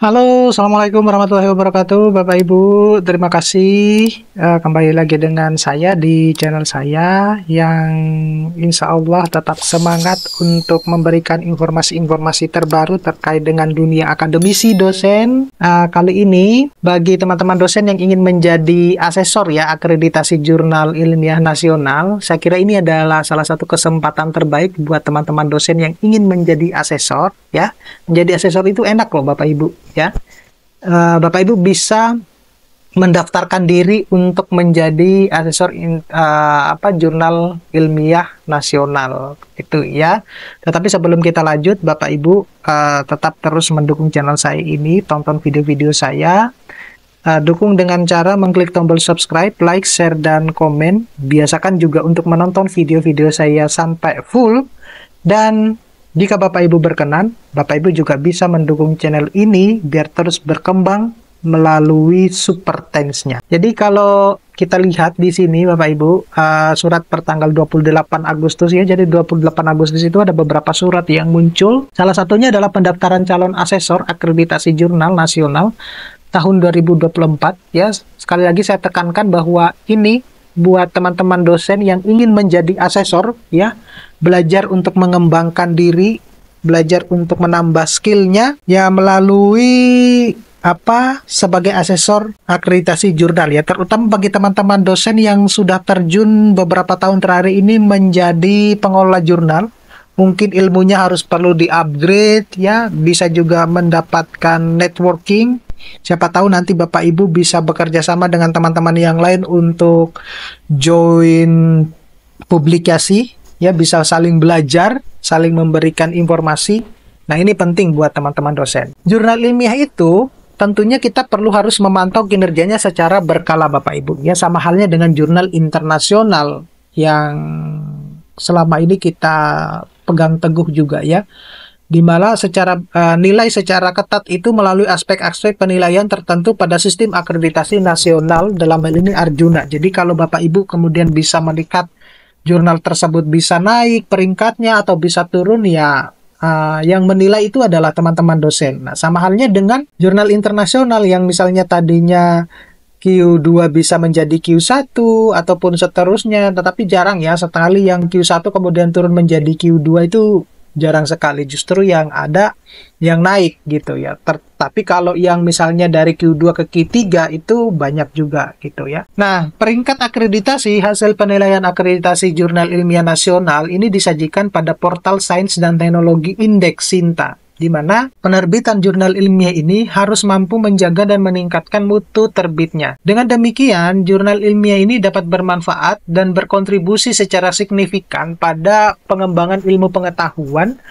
Halo, Assalamualaikum warahmatullahi wabarakatuh, Bapak Ibu. Terima kasih kembali lagi dengan saya di channel saya yang insya Allah tetap semangat untuk memberikan informasi-informasi terbaru terkait dengan dunia akademisi dosen. Kali ini, bagi teman-teman dosen yang ingin menjadi asesor ya akreditasi jurnal ilmiah nasional, saya kira ini adalah salah satu kesempatan terbaik buat teman-teman dosen yang ingin menjadi asesor ya. Menjadi asesor itu enak loh Bapak Ibu ya. Bapak Ibu bisa mendaftarkan diri untuk menjadi asesor jurnal ilmiah nasional itu ya. Tetapi sebelum kita lanjut, Bapak Ibu tetap terus mendukung channel saya ini, tonton video-video saya. Dukung dengan cara mengklik tombol subscribe, like, share, dan komen. Biasakan juga untuk menonton video-video saya sampai full. Dan jika Bapak Ibu berkenan, Bapak Ibu juga bisa mendukung channel ini biar terus berkembang melalui super thanks-nya. Jadi kalau kita lihat di sini Bapak Ibu, surat pertanggal 28 Agustus ya. Jadi 28 Agustus itu ada beberapa surat yang muncul. Salah satunya adalah pendaftaran calon asesor akreditasi jurnal nasional tahun 2024 ya. Sekali lagi saya tekankan bahwa ini buat teman-teman dosen yang ingin menjadi asesor ya, belajar untuk mengembangkan diri, belajar untuk menambah skillnya ya melalui sebagai asesor akreditasi jurnal ya, terutama bagi teman-teman dosen yang sudah terjun beberapa tahun terakhir ini menjadi pengelola jurnal. Mungkin ilmunya harus perlu di-upgrade ya, bisa juga mendapatkan networking. Siapa tahu nanti Bapak Ibu bisa bekerja sama dengan teman-teman yang lain untuk join publikasi ya, bisa saling belajar, saling memberikan informasi. Nah, ini penting buat teman-teman dosen. Jurnal ilmiah itu tentunya kita perlu harus memantau kinerjanya secara berkala Bapak Ibu ya, sama halnya dengan jurnal internasional yang selama ini kita pegang teguh juga ya, di mana nilai secara ketat itu melalui aspek-aspek penilaian tertentu pada sistem akreditasi nasional, dalam hal ini Arjuna. Jadi kalau Bapak Ibu kemudian bisa melihat jurnal tersebut bisa naik peringkatnya atau bisa turun ya, yang menilai itu adalah teman-teman dosen. Nah, sama halnya dengan jurnal internasional yang misalnya tadinya Q2 bisa menjadi Q1 ataupun seterusnya, tetapi jarang ya sekali yang Q1 kemudian turun menjadi Q2, itu jarang sekali, justru yang ada yang naik gitu ya. Tapi kalau yang misalnya dari Q2 ke Q3 itu banyak juga gitu ya. Nah, peringkat akreditasi hasil penilaian akreditasi jurnal ilmiah nasional ini disajikan pada portal Sains dan Teknologi Indeks Sinta, di mana penerbitan jurnal ilmiah ini harus mampu menjaga dan meningkatkan mutu terbitnya. Dengan demikian, jurnal ilmiah ini dapat bermanfaat dan berkontribusi secara signifikan pada pengembangan ilmu pengetahuan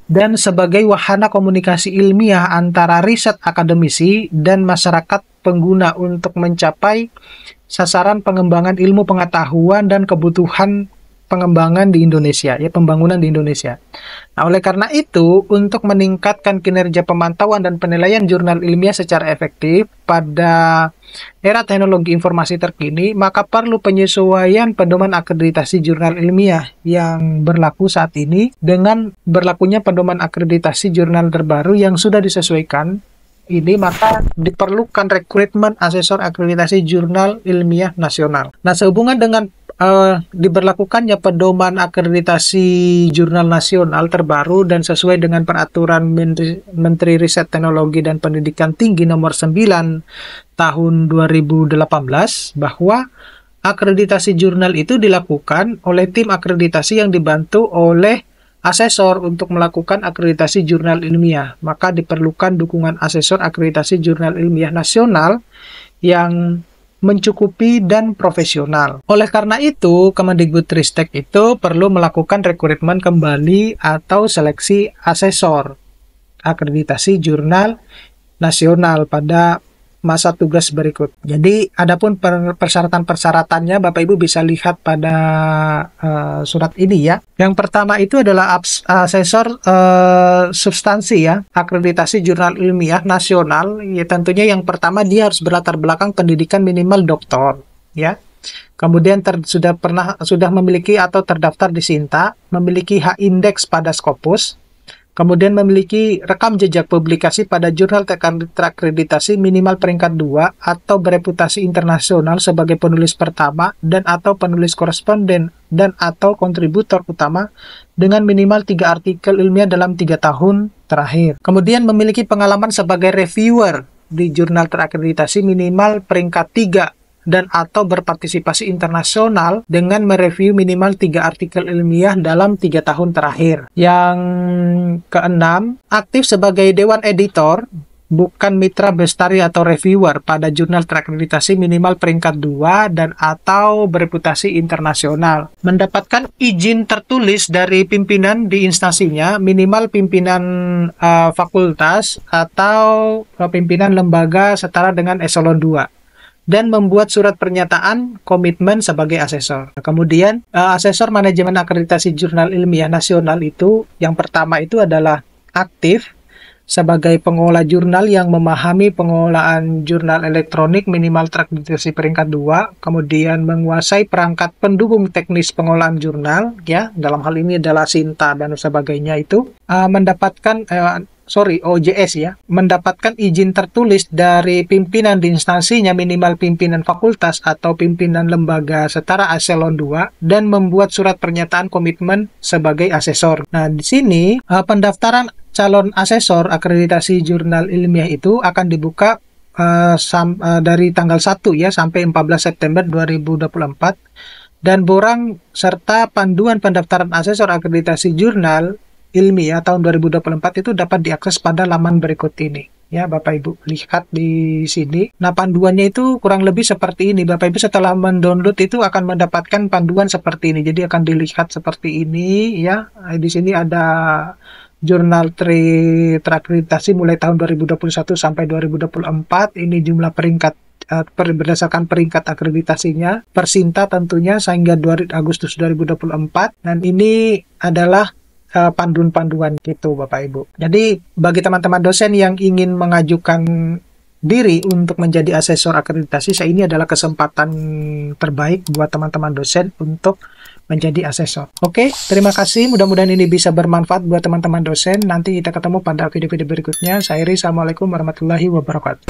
dan sebagai wahana komunikasi ilmiah antara riset akademisi dan masyarakat pengguna untuk mencapai sasaran pengembangan ilmu pengetahuan dan kebutuhan pengembangan di Indonesia, ya, pembangunan di Indonesia. Nah, oleh karena itu, untuk meningkatkan kinerja pemantauan dan penilaian jurnal ilmiah secara efektif pada era teknologi informasi terkini, maka perlu penyesuaian pedoman akreditasi jurnal ilmiah yang berlaku saat ini dengan berlakunya pedoman akreditasi jurnal terbaru yang sudah disesuaikan. Ini maka diperlukan rekrutmen asesor akreditasi jurnal ilmiah nasional. Nah, sehubungan dengan diberlakukannya pedoman akreditasi jurnal nasional terbaru dan sesuai dengan peraturan Menteri Riset Teknologi dan Pendidikan Tinggi nomor 9 tahun 2018, bahwa akreditasi jurnal itu dilakukan oleh tim akreditasi yang dibantu oleh asesor untuk melakukan akreditasi jurnal ilmiah. Maka diperlukan dukungan asesor akreditasi jurnal ilmiah nasional yang mencukupi dan profesional. Oleh karena itu, Kemendikbudristek itu perlu melakukan rekrutmen kembali atau seleksi asesor akreditasi jurnal nasional pada masa tugas berikut. Jadi, adapun persyaratan-persyaratannya Bapak Ibu bisa lihat pada surat ini ya. Yang pertama itu adalah asesor substansi ya, akreditasi jurnal ilmiah nasional. Ya, tentunya yang pertama dia harus berlatar belakang pendidikan minimal doktor ya. Kemudian sudah memiliki atau terdaftar di Sinta, memiliki hak indeks pada Scopus, Kemudian memiliki rekam jejak publikasi pada jurnal terakreditasi minimal peringkat 2 atau bereputasi internasional sebagai penulis pertama dan atau penulis koresponden dan atau kontributor utama dengan minimal 3 artikel ilmiah dalam 3 tahun terakhir. Kemudian memiliki pengalaman sebagai reviewer di jurnal terakreditasi minimal peringkat 3 dan atau berpartisipasi internasional dengan mereview minimal 3 artikel ilmiah dalam 3 tahun terakhir. Yang keenam, aktif sebagai dewan editor, bukan mitra bestari atau reviewer pada jurnal terakreditasi minimal peringkat 2 dan atau bereputasi internasional. Mendapatkan izin tertulis dari pimpinan di instansinya, minimal pimpinan fakultas atau pimpinan lembaga setara dengan eselon 2. Dan membuat surat pernyataan komitmen sebagai asesor. Kemudian, asesor manajemen akreditasi jurnal ilmiah nasional itu, yang pertama itu adalah aktif sebagai pengelola jurnal yang memahami pengolahan jurnal elektronik minimal terakreditasi peringkat 2, kemudian menguasai perangkat pendukung teknis pengolahan jurnal, ya, dalam hal ini adalah Sinta dan sebagainya itu, OJS ya, mendapatkan izin tertulis dari pimpinan di instansinya minimal pimpinan fakultas atau pimpinan lembaga setara eselon 2 dan membuat surat pernyataan komitmen sebagai asesor. Nah, di sini pendaftaran calon asesor akreditasi jurnal ilmiah itu akan dibuka dari tanggal 1 ya sampai 14 September 2024 dan borang serta panduan pendaftaran asesor akreditasi jurnal ilmiah tahun 2024 itu dapat diakses pada laman berikut ini. Ya, Bapak Ibu, lihat di sini. Nah, panduannya itu kurang lebih seperti ini. Bapak Ibu setelah mendownload itu akan mendapatkan panduan seperti ini. Jadi akan dilihat seperti ini, ya. Di sini ada jurnal terakreditasi mulai tahun 2021 sampai 2024. Ini jumlah peringkat berdasarkan peringkat akreditasinya. Persinta tentunya sehingga Agustus 2024. Dan ini adalah panduan-panduan gitu Bapak Ibu. Jadi bagi teman-teman dosen yang ingin mengajukan diri untuk menjadi asesor akreditasi, ini adalah kesempatan terbaik buat teman-teman dosen untuk menjadi asesor. Oke, terima kasih. Mudah-mudahan ini bisa bermanfaat buat teman-teman dosen. Nanti kita ketemu pada video-video berikutnya. Saya Iri, Assalamualaikum warahmatullahi wabarakatuh.